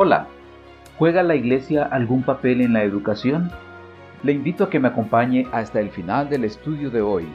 Hola, ¿juega la Iglesia algún papel en la educación? Le invito a que me acompañe hasta el final del estudio de hoy.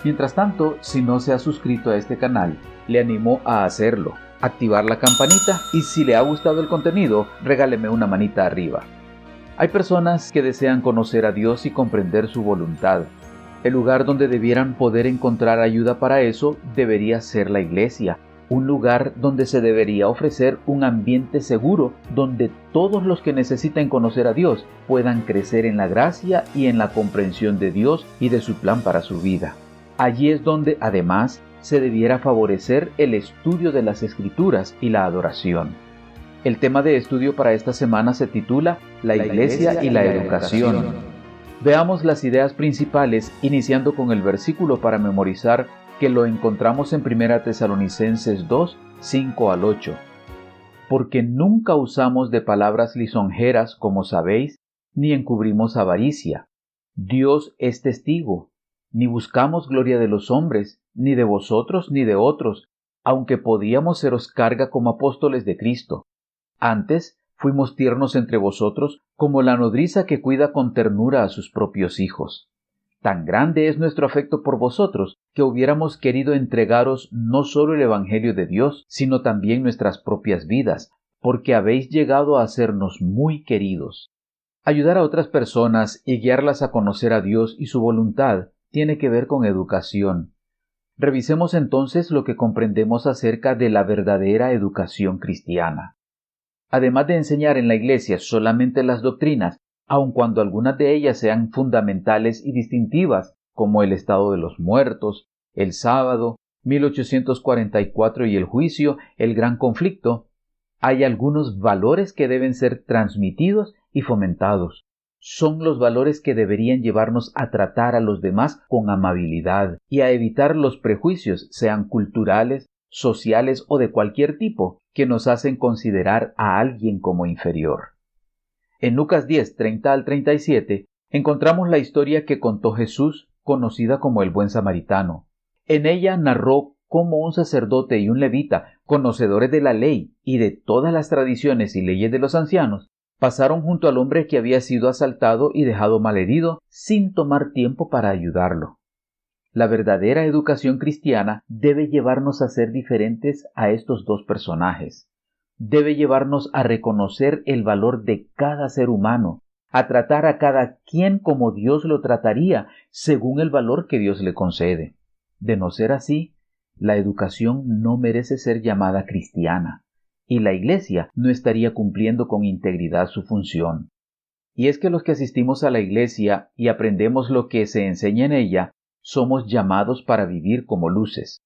Mientras tanto, si no se ha suscrito a este canal, le animo a hacerlo, activar la campanita y si le ha gustado el contenido, regáleme una manita arriba. Hay personas que desean conocer a Dios y comprender su voluntad. El lugar donde debieran poder encontrar ayuda para eso debería ser la Iglesia. Un lugar donde se debería ofrecer un ambiente seguro, donde todos los que necesiten conocer a Dios puedan crecer en la gracia y en la comprensión de Dios y de su plan para su vida. Allí es donde, además, se debiera favorecer el estudio de las Escrituras y la adoración. El tema de estudio para esta semana se titula La Iglesia y la Educación. Veamos las ideas principales, iniciando con el versículo para memorizar, que lo encontramos en 1 Tesalonicenses 2, 5 al 8. Porque nunca usamos de palabras lisonjeras, como sabéis, ni encubrimos avaricia. Dios es testigo. Ni buscamos gloria de los hombres, ni de vosotros, ni de otros, aunque podíamos seros carga como apóstoles de Cristo. Antes, fuimos tiernos entre vosotros, como la nodriza que cuida con ternura a sus propios hijos. Tan grande es nuestro afecto por vosotros, que hubiéramos querido entregaros no solo el Evangelio de Dios, sino también nuestras propias vidas, porque habéis llegado a hacernos muy queridos. Ayudar a otras personas y guiarlas a conocer a Dios y su voluntad tiene que ver con educación. Revisemos entonces lo que comprendemos acerca de la verdadera educación cristiana. Además de enseñar en la Iglesia solamente las doctrinas, aun cuando algunas de ellas sean fundamentales y distintivas, como el estado de los muertos, el sábado, 1844 y el juicio, el gran conflicto, hay algunos valores que deben ser transmitidos y fomentados. Son los valores que deberían llevarnos a tratar a los demás con amabilidad y a evitar los prejuicios, sean culturales, sociales o de cualquier tipo, que nos hacen considerar a alguien como inferior. En Lucas 10, 30 al 37, encontramos la historia que contó Jesús, conocida como el Buen Samaritano. En ella narró cómo un sacerdote y un levita, conocedores de la ley y de todas las tradiciones y leyes de los ancianos, pasaron junto al hombre que había sido asaltado y dejado malherido sin tomar tiempo para ayudarlo. La verdadera educación cristiana debe llevarnos a ser diferentes a estos dos personajes. Debe llevarnos a reconocer el valor de cada ser humano, a tratar a cada quien como Dios lo trataría, según el valor que Dios le concede. De no ser así, la educación no merece ser llamada cristiana, y la Iglesia no estaría cumpliendo con integridad su función. Y es que los que asistimos a la Iglesia y aprendemos lo que se enseña en ella, somos llamados para vivir como luces.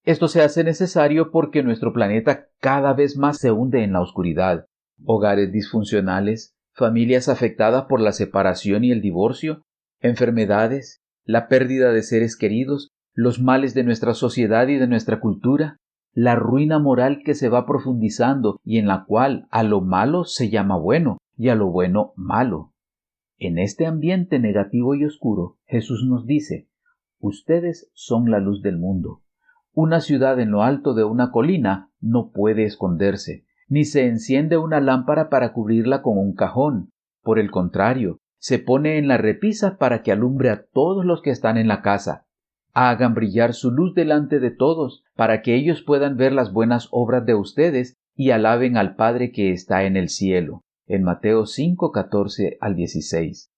Esto se hace necesario porque nuestro planeta cada vez más se hunde en la oscuridad. Hogares disfuncionales, familias afectadas por la separación y el divorcio, enfermedades, la pérdida de seres queridos, los males de nuestra sociedad y de nuestra cultura, la ruina moral que se va profundizando y en la cual a lo malo se llama bueno y a lo bueno malo. En este ambiente negativo y oscuro, Jesús nos dice: ustedes son la luz del mundo. Una ciudad en lo alto de una colina no puede esconderse, ni se enciende una lámpara para cubrirla con un cajón. Por el contrario, se pone en la repisa para que alumbre a todos los que están en la casa. Hagan brillar su luz delante de todos, para que ellos puedan ver las buenas obras de ustedes y alaben al Padre que está en el cielo. En Mateo 5, 14 al 16.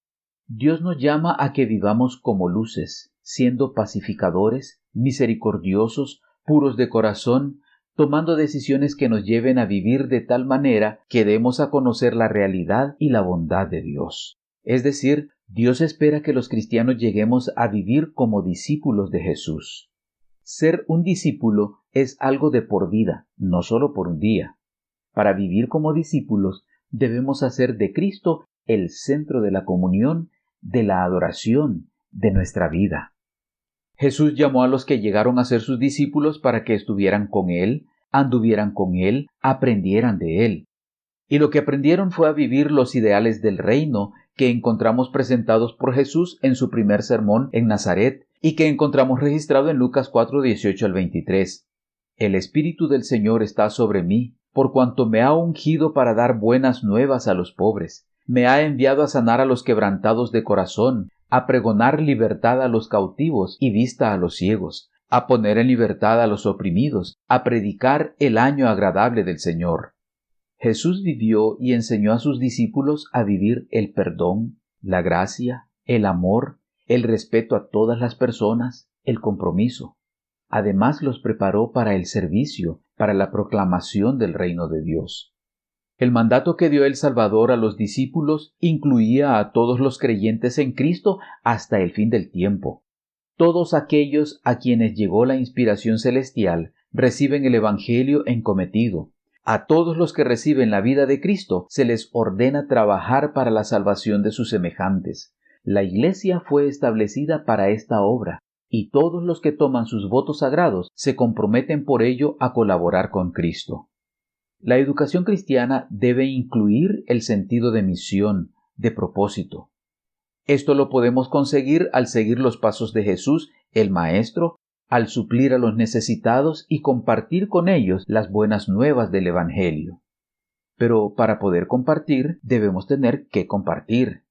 Dios nos llama a que vivamos como luces, siendo pacificadores, misericordiosos, puros de corazón, tomando decisiones que nos lleven a vivir de tal manera que demos a conocer la realidad y la bondad de Dios. Es decir, Dios espera que los cristianos lleguemos a vivir como discípulos de Jesús. Ser un discípulo es algo de por vida, no solo por un día. Para vivir como discípulos, debemos hacer de Cristo el centro de la comunión, de la adoración, de nuestra vida. Jesús llamó a los que llegaron a ser sus discípulos para que estuvieran con Él, anduvieran con Él, aprendieran de Él. Y lo que aprendieron fue a vivir los ideales del reino que encontramos presentados por Jesús en su primer sermón en Nazaret y que encontramos registrado en Lucas 4, 18 al 23. El Espíritu del Señor está sobre mí, por cuanto me ha ungido para dar buenas nuevas a los pobres. Me ha enviado a sanar a los quebrantados de corazón, a pregonar libertad a los cautivos y vista a los ciegos, a poner en libertad a los oprimidos, a predicar el año agradable del Señor. Jesús vivió y enseñó a sus discípulos a vivir el perdón, la gracia, el amor, el respeto a todas las personas, el compromiso. Además los preparó para el servicio, para la proclamación del reino de Dios. El mandato que dio el Salvador a los discípulos incluía a todos los creyentes en Cristo hasta el fin del tiempo. Todos aquellos a quienes llegó la inspiración celestial reciben el Evangelio encometido. A todos los que reciben la vida de Cristo se les ordena trabajar para la salvación de sus semejantes. La Iglesia fue establecida para esta obra, y todos los que toman sus votos sagrados se comprometen por ello a colaborar con Cristo. La educación cristiana debe incluir el sentido de misión, de propósito. Esto lo podemos conseguir al seguir los pasos de Jesús, el Maestro, al suplir a los necesitados y compartir con ellos las buenas nuevas del Evangelio. Pero para poder compartir, debemos tener que compartir.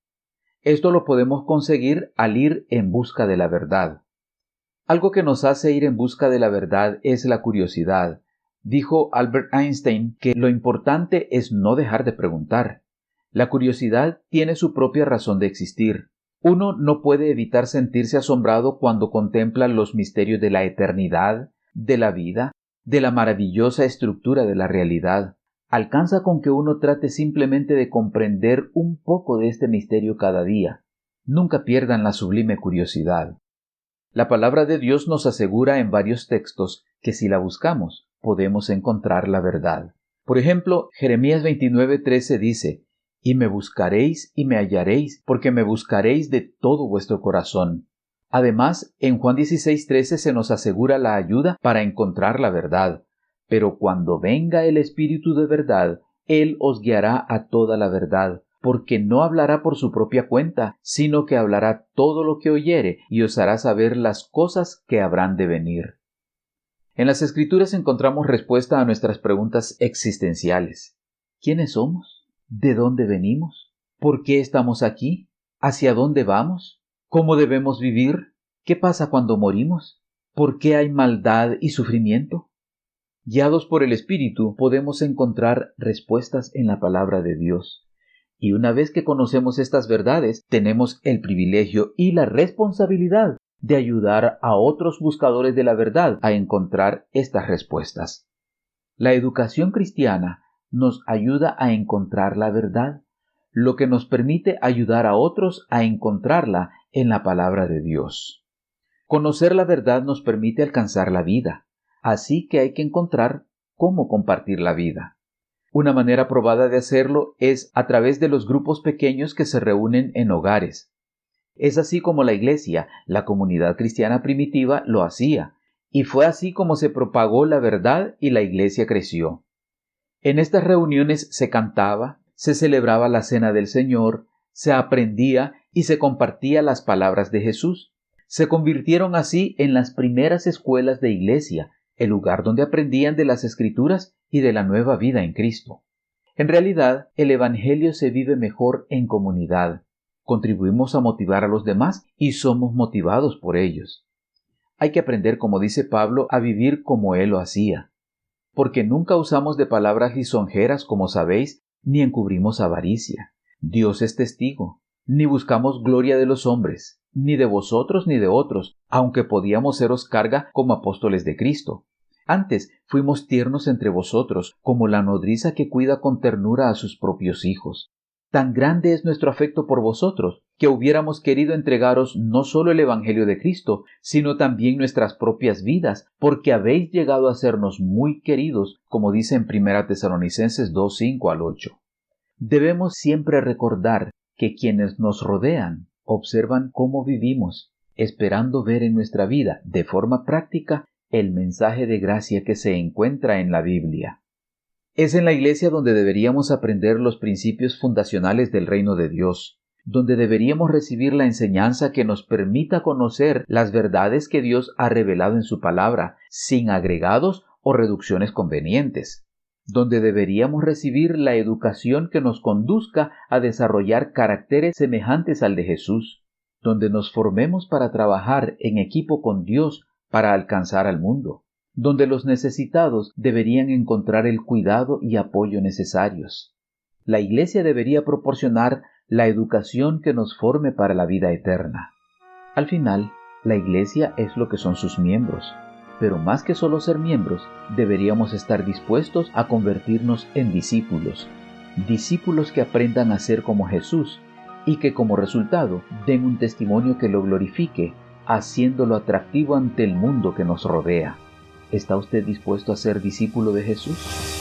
Esto lo podemos conseguir al ir en busca de la verdad. Algo que nos hace ir en busca de la verdad es la curiosidad. Dijo Albert Einstein que lo importante es no dejar de preguntar. La curiosidad tiene su propia razón de existir. Uno no puede evitar sentirse asombrado cuando contempla los misterios de la eternidad, de la vida, de la maravillosa estructura de la realidad. Alcanza con que uno trate simplemente de comprender un poco de este misterio cada día. Nunca pierdan la sublime curiosidad. La palabra de Dios nos asegura en varios textos que si la buscamos, podemos encontrar la verdad. Por ejemplo, Jeremías 29:13 dice: «Y me buscaréis y me hallaréis, porque me buscaréis de todo vuestro corazón». Además, en Juan 16:13 se nos asegura la ayuda para encontrar la verdad. «Pero cuando venga el Espíritu de verdad, Él os guiará a toda la verdad, porque no hablará por su propia cuenta, sino que hablará todo lo que oyere y os hará saber las cosas que habrán de venir». En las Escrituras encontramos respuesta a nuestras preguntas existenciales. ¿Quiénes somos? ¿De dónde venimos? ¿Por qué estamos aquí? ¿Hacia dónde vamos? ¿Cómo debemos vivir? ¿Qué pasa cuando morimos? ¿Por qué hay maldad y sufrimiento? Guiados por el Espíritu, podemos encontrar respuestas en la palabra de Dios. Y una vez que conocemos estas verdades, tenemos el privilegio y la responsabilidad de ayudar a otros buscadores de la verdad a encontrar estas respuestas. La educación cristiana nos ayuda a encontrar la verdad, lo que nos permite ayudar a otros a encontrarla en la palabra de Dios. Conocer la verdad nos permite alcanzar la vida, así que hay que encontrar cómo compartir la vida. Una manera probada de hacerlo es a través de los grupos pequeños que se reúnen en hogares. Es así como la Iglesia, la comunidad cristiana primitiva, lo hacía, y fue así como se propagó la verdad y la Iglesia creció. En estas reuniones se cantaba, se celebraba la cena del Señor, se aprendía y se compartía las palabras de Jesús. Se convirtieron así en las primeras escuelas de iglesia, el lugar donde aprendían de las Escrituras y de la nueva vida en Cristo. En realidad, el Evangelio se vive mejor en comunidad. Contribuimos a motivar a los demás y somos motivados por ellos. Hay que aprender, como dice Pablo, a vivir como Él lo hacía. Porque nunca usamos de palabras lisonjeras, como sabéis, ni encubrimos avaricia. Dios es testigo. Ni buscamos gloria de los hombres, ni de vosotros ni de otros, aunque podíamos seros carga como apóstoles de Cristo. Antes fuimos tiernos entre vosotros, como la nodriza que cuida con ternura a sus propios hijos. Tan grande es nuestro afecto por vosotros, que hubiéramos querido entregaros no solo el Evangelio de Cristo, sino también nuestras propias vidas, porque habéis llegado a sernos muy queridos, como dice en 1 Tesalonicenses 2:5-8. Debemos siempre recordar que quienes nos rodean observan cómo vivimos, esperando ver en nuestra vida, de forma práctica, el mensaje de gracia que se encuentra en la Biblia. Es en la Iglesia donde deberíamos aprender los principios fundacionales del reino de Dios, donde deberíamos recibir la enseñanza que nos permita conocer las verdades que Dios ha revelado en su palabra, sin agregados o reducciones convenientes. donde deberíamos recibir la educación que nos conduzca a desarrollar caracteres semejantes al de Jesús, donde nos formemos para trabajar en equipo con Dios para alcanzar al mundo, donde los necesitados deberían encontrar el cuidado y apoyo necesarios. La Iglesia debería proporcionar la educación que nos forme para la vida eterna. Al final, la Iglesia es lo que son sus miembros, pero más que solo ser miembros, deberíamos estar dispuestos a convertirnos en discípulos, discípulos que aprendan a ser como Jesús y que como resultado den un testimonio que lo glorifique, haciéndolo atractivo ante el mundo que nos rodea. ¿Está usted dispuesto a ser discípulo de Jesús?